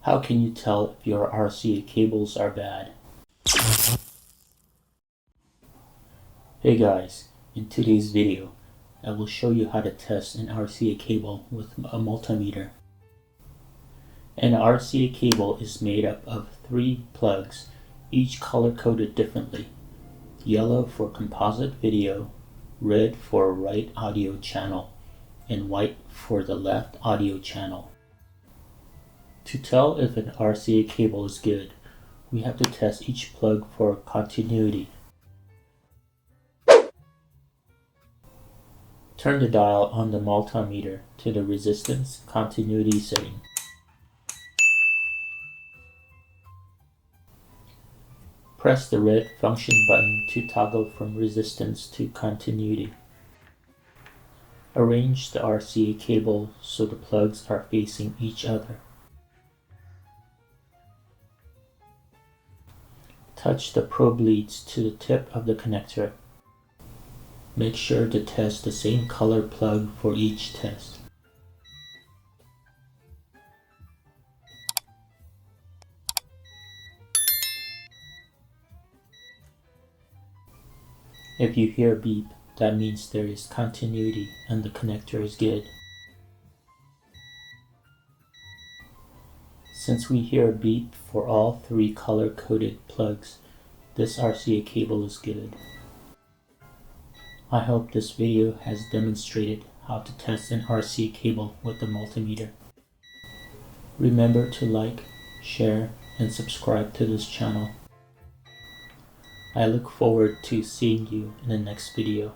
How can you tell if your RCA cables are bad? Hey guys, in today's video, I will show you how to test an RCA cable with a multimeter. An RCA cable is made up of 3 plugs, each color-coded differently. Yellow for composite video, red for right audio channel, and white for the left audio channel. To tell if an RCA cable is good, we have to test each plug for continuity. Turn the dial on the multimeter to the resistance continuity setting. Press the red function button to toggle from resistance to continuity. Arrange the RCA cable so the plugs are facing each other. Touch the probe leads to the tip of the connector. Make sure to test the same color plug for each test. If you hear a beep, that means there is continuity and the connector is good. Since we hear a beep for all 3 color-coded plugs, this RCA cable is good. I hope this video has demonstrated how to test an RCA cable with the multimeter. Remember to like, share, and subscribe to this channel. I look forward to seeing you in the next video.